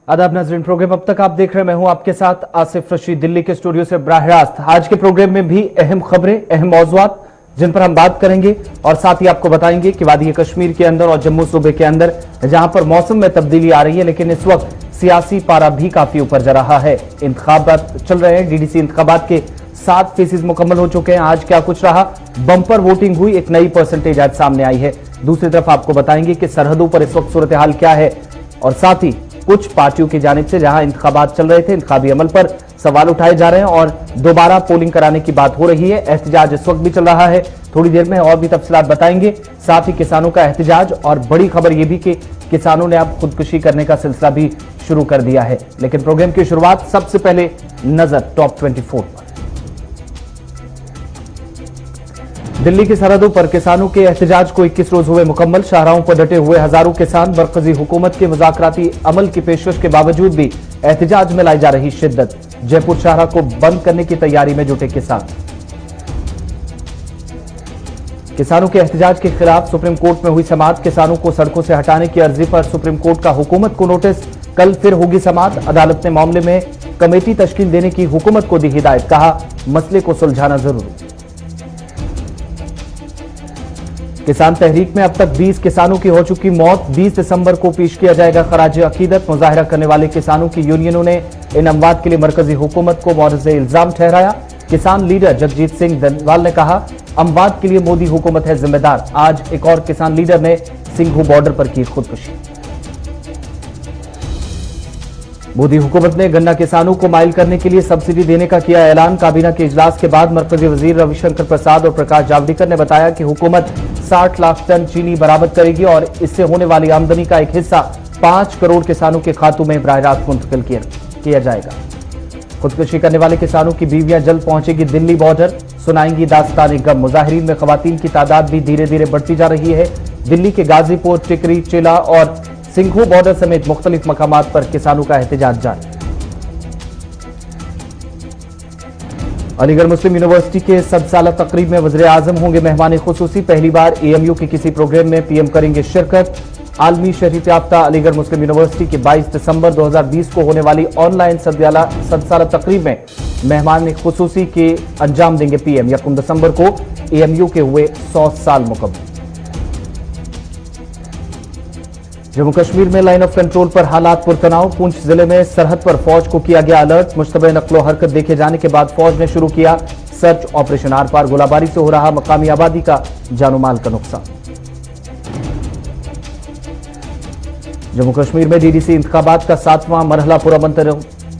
आदाब नाज़रीन, प्रोग्राम अब तक आप देख रहे हैं। मैं हूं आपके साथ आसिफ रशीद, दिल्ली के स्टूडियो से बराह रास्त। आज के प्रोग्राम में भी अहम खबरें, अहम मौज़ूआत जिन पर हम बात करेंगे और साथ ही आपको बताएंगे कि वादी कश्मीर के अंदर और जम्मू सूबे के अंदर जहां पर मौसम में तब्दीली आ रही है, लेकिन इस वक्त सियासी पारा भी काफी ऊपर जा रहा है। इंतखाबात चल रहे हैं, डीडीसी इंतखाबात के 7% मुकम्मल हो चुके हैं। आज क्या कुछ रहा, बंपर वोटिंग हुई, एक नई परसेंटेज आज सामने आई है। दूसरी तरफ आपको बताएंगे कि सरहदों पर इस वक्त सूरत हाल क्या है और साथ ही कुछ पार्टियों की जानिब से जहां इंतखाबात चल रहे थे, इंतखाबी अमल पर सवाल उठाए जा रहे हैं और दोबारा पोलिंग कराने की बात हो रही है। एहतजाज इस वक्त भी चल रहा है, थोड़ी देर में और भी तफसीलात बताएंगे। साथ ही किसानों का एहतजाज और बड़ी खबर यह भी कि किसानों ने अब खुदकुशी करने का सिलसिला भी शुरू कर दिया है। लेकिन प्रोग्राम की शुरुआत सबसे पहले नजर टॉप 24 पर। दिल्ली की सरहदों पर किसानों के एहतजाज को 21 रोज हुए मुकम्मल। शाहराहों पर डटे हुए हजारों किसान मरकजी हुकूमत के मुज़ाकराती अमल की पेशकश के बावजूद भी एहतजाज में लाई जा रही शिद्दत। जयपुर शाहराह को बंद करने की तैयारी में जुटे किसान। किसानों के एहतजाज के खिलाफ सुप्रीम कोर्ट में हुई समाअत। किसानों को सड़कों से हटाने की अर्जी पर सुप्रीम कोर्ट का हुकूमत को नोटिस। कल फिर होगी समाअत। अदालत ने मामले में कमेटी तश्कील देने की हुकूमत को दी हिदायत। कहा मसले को सुलझाना जरूरी। किसान तहरीक में अब तक 20 किसानों की हो चुकी मौत। 20 दिसंबर को पेश किया जाएगा खराज अकीदत। मुजाहिरा करने वाले किसानों की यूनियनों ने इन अमवात के लिए मरकजी हुकूमत को मौरज़ इल्जाम ठहराया। किसान लीडर जगजीत सिंह धनवाल ने कहा अमवात के लिए मोदी हुकूमत है जिम्मेदार। आज एक और किसान लीडर ने सिंघू बॉर्डर पर की खुदकुशी। मोदी हुकूमत ने गन्ना किसानों को माइल करने के लिए सब्सिडी देने का किया ऐलान। काबीना के इजलास के बाद मरकजी वजीर रविशंकर प्रसाद और प्रकाश जावड़ेकर ने बताया कि हुकूमत 60 लाख टन चीनी बरामद करेगी और इससे होने वाली आमदनी का एक हिस्सा 5 करोड़ किसानों के खातों में बराह रास्त मुंतकिल किया जाएगा। खुदकुशी करने वाले किसानों की बीवियां जल्द पहुंचेगी दिल्ली बॉर्डर, सुनाएंगी दास्तान गम। मुजाहिरीन में खवातीन की तादाद भी धीरे धीरे बढ़ती जा रही है। दिल्ली के गाजीपुर, टिकरी, चिला और सिंघू बॉर्डर समेत मुख्तलिफ मकामात पर किसानों का एहतजाज जारी। अलीगढ़ मुस्लिम यूनिवर्सिटी के सदसाला तकरीब में वज़ीर आज़म होंगे मेहमान खुसूसी। पहली बार एएमयू के किसी प्रोग्राम में पीएम करेंगे शिरकत। आलमी शहरीत याफ्ता अलीगढ़ मुस्लिम यूनिवर्सिटी की 22 दिसंबर 2020 को होने वाली ऑनलाइन सदसाला तकरीब में मेहमान खुसूसी के अंजाम देंगे पीएम। 1 दिसंबर को एएमयू के हुए 100 साल मुकम्मल। जम्मू कश्मीर में लाइन ऑफ कंट्रोल पर हालात पुरतनाव। पुंछ जिले में सरहद पर फौज को किया गया अलर्ट। मुश्तबे नक्लो हरकत देखे जाने के बाद फौज ने शुरू किया सर्च ऑपरेशन। आर पार गोलाबारी से हो रहा मकामी आबादी का जानो माल का नुकसान। जम्मू कश्मीर में डीडीसी इंतखाबात का 7वां मरहला पुरअमन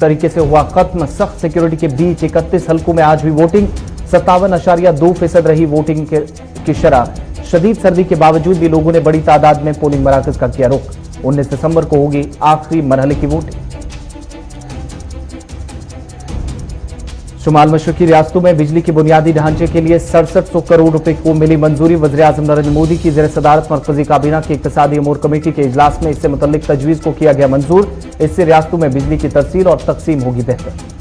तरीके से हुआ खत्म। सख्त सिक्योरिटी के बीच 31 हल्कों में आज हुई वोटिंग। 57.2% रही वोटिंग की शरह। शदीद सर्दी के बावजूद भी लोगों ने बड़ी तादाद में पोलिंग मराकज का किया रुख। 19 दिसंबर को होगी आखिरी मरहले की वोटिंग। शुमाल मशरकी रियासतों में बिजली के बुनियादी ढांचे के लिए 6700 करोड़ रुपए को मिली मंजूरी। वज़ीर आज़म नरेंद्र मोदी की ज़ेर सदारत मरकजी काबीना की इक्तिसादी अमूर कमेटी के इजलास में इससे मुतल्लिक तजवीज़ को किया गया मंजूर। इससे रियासतों में बिजली की तरसील और तकसीम होगी बेहतर।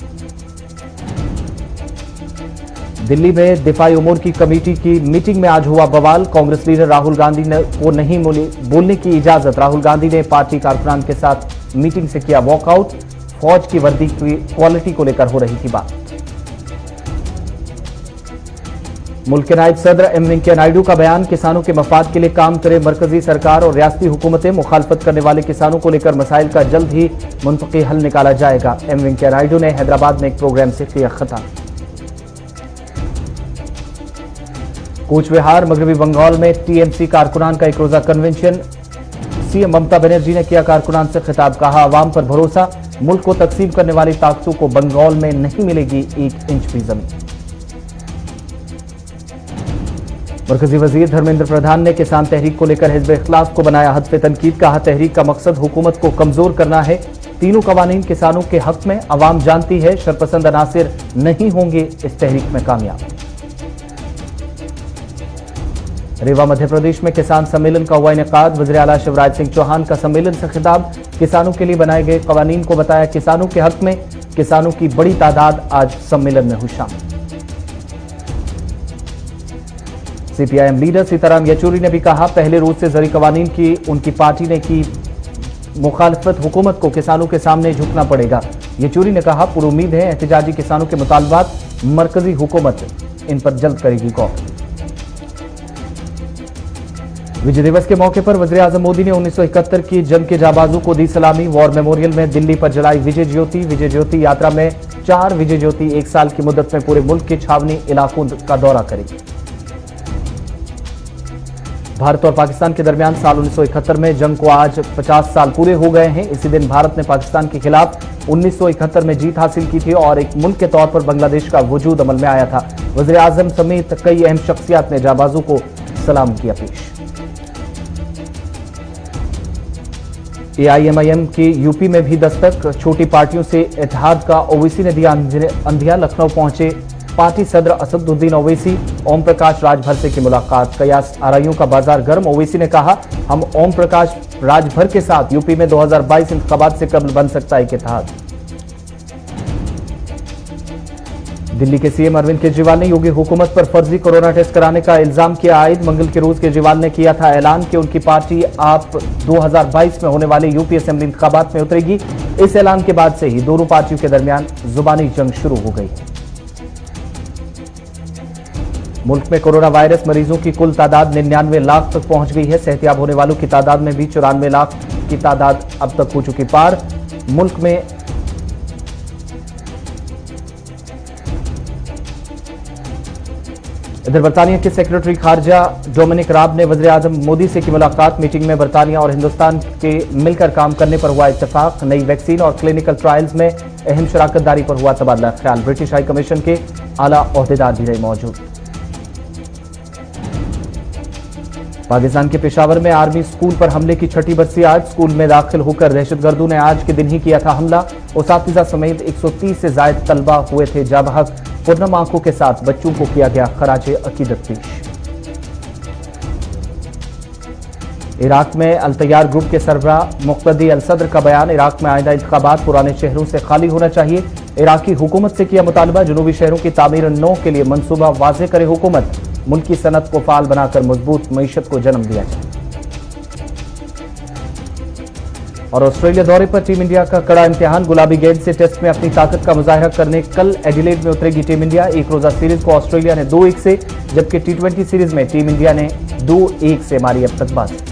दिल्ली में दिफाई उमूर की कमेटी की मीटिंग में आज हुआ बवाल। कांग्रेस लीडर राहुल गांधी को नहीं बोलने की इजाजत। राहुल गांधी ने पार्टी कारकुनान के साथ मीटिंग से किया वॉकआउट। फौज की वर्दी की क्वालिटी को लेकर हो रही थी बात। मुल्क के नायब सदर एम वेंकैया नायडू का बयान। किसानों के मफाद के लिए काम करे मरकजी सरकार और रियासती हुकूमतें। मुखालफत करने वाले किसानों को लेकर मसाइल का जल्द ही मुंतकी हल निकाला जाएगा। एम वेंकैया नायडू ने हैदराबाद में एक प्रोग्राम से किया खिताब। कूच बिहार मगरबी बंगाल में टीएमसी कारकुनान का एक रोजा कन्वेंशन। सीएम ममता बनर्जी ने किया कारकुनान से खिताब। कहा अवाम पर भरोसा, मुल्क को तकसीम करने वाली ताकतों को बंगाल में नहीं मिलेगी 1 इंच भी जमीन। मरकजी वजीर धर्मेंद्र प्रधान ने किसान तहरीक को लेकर हिज़्ब इख्लास को बनाया हदफ तनकीद। कहा तहरीक का मकसद हुकूमत को कमजोर करना है। तीनों कवानीन किसानों के हक में। अवाम जानती है शरपसंद अनासिर नहीं होंगे इस तहरीक में कामयाब। रीवा मध्य प्रदेश में किसान सम्मेलन का हुआ इनेकाद। वज़ीर आला शिवराज सिंह चौहान का सम्मेलन से खिताब। किसानों के लिए बनाए गए कवानीन को बताया किसानों के हक में। किसानों की बड़ी तादाद आज सम्मेलन में हुई शामिल। सीपीआईएम लीडर सीताराम येचुरी ने भी कहा पहले रोज से जरी कवानीन की उनकी पार्टी ने की मुखालिफत हुकूमत को किसानों के सामने झुकना पड़ेगा। येचुरी ने कहा, पूरी उम्मीद है एहतजाजी किसानों के मुतालबात मरकजी हुकूमत इन पर जल्द करेगी गौर। विजय दिवस के मौके पर वज़ीर आज़म मोदी ने 1971 की जंग के जाबाजों को दी सलामी। वॉर मेमोरियल में दिल्ली पर जलाई विजय ज्योति। विजय ज्योति यात्रा में 4 विजय ज्योति 1 साल की मुद्दत में पूरे मुल्क के छावनी इलाकों का दौरा करेगी। भारत और पाकिस्तान के दरमियान साल 1971 में जंग को आज 50 साल पूरे हो गए हैं। इसी दिन भारत ने पाकिस्तान के खिलाफ 1971 में जीत हासिल की थी और एक मुल्क के तौर पर बांग्लादेश का वजूद अमल में आया था। वज़ीर आज़म समेत कई अहम शख्सियात ने जाबाजों को सलाम किया पेश। AIMIM की यूपी में भी दस्तक। छोटी पार्टियों से इत्तेहाद का ओवैसी ने दिया अंधिया। लखनऊ पहुंचे पार्टी सदर असदुद्दीन ओवैसी। ओम प्रकाश राजभर से की मुलाकात। कयास आरआईओं का बाजार गर्म। ओवैसी ने कहा, हम ओम प्रकाश राजभर के साथ यूपी में 2022 इंतखाबात से कबल बन सकता है इत्तेहाद। दिल्ली के सीएम अरविंद केजरीवाल ने योगी हुकूमत पर फर्जी कोरोना टेस्ट कराने का इल्जाम किया आयद। मंगल के रोज केजरीवाल ने किया था ऐलान कि उनकी पार्टी आप 2022 में होने वाले यूपी असेंबली इंतखाबात में उतरेगी। इस ऐलान के बाद से ही दोनों पार्टियों के दरमियान जुबानी जंग शुरू हो गई है। मुल्क में कोरोना वायरस मरीजों की कुल तादाद 99 लाख तक पहुंच गई है। सेहतियाब होने वालों की तादाद में भी 94 लाख की तादाद अब तक हो चुकी पार। मुल्क में इधर बरतानिया के सेक्रेटरी खारजा डोमिनिक राब ने वज़ीर आज़म मोदी से की मुलाकात। मीटिंग में बरतानिया और हिंदुस्तान के मिलकर काम करने पर हुआ इत्तेफाक। नई वैक्सीन और क्लिनिकल ट्रायल्स में अहम शराकतदारी पर हुआ तबादला ख्याल। ब्रिटिश हाई कमीशन के आला ओहदेदार भी रहे मौजूद। पाकिस्तान के पेशावर में आर्मी स्कूल पर हमले की 6ठी बरसी आज। स्कूल में दाखिल होकर दहशतगर्दों ने आज के दिन ही किया था हमला। उसातिज़ा समेत 130 से जायद तलबा हुए थे जाबहक। पुरनम आंखों के साथ बच्चों को किया गया खराजे अकीदत पेश। इराक में अल तैयार ग्रुप के सरबराह मुक्तदी अल सदर का बयान। इराक में आइंदा इंतखाबात पुराने शहरों से खाली होना चाहिए। इराकी हुकूमत से किया मुतालबा। जनूबी शहरों की तामीर 9 के लिए मंसूबा वाज़े करे हुकूमत। मुल्की सनत को फाल बनाकर मजबूत मईशत को जन्म दिया जाए। और ऑस्ट्रेलिया दौरे पर टीम इंडिया का कड़ा इम्तिहान। गुलाबी गेंद से टेस्ट में अपनी ताकत का मुजाहिरा करने कल एडिलेड में उतरेगी टीम इंडिया। एक रोजा सीरीज को ऑस्ट्रेलिया ने 2-1 से, जबकि T20 सीरीज में टीम इंडिया ने 2-1 से मारी अब तक बाजी।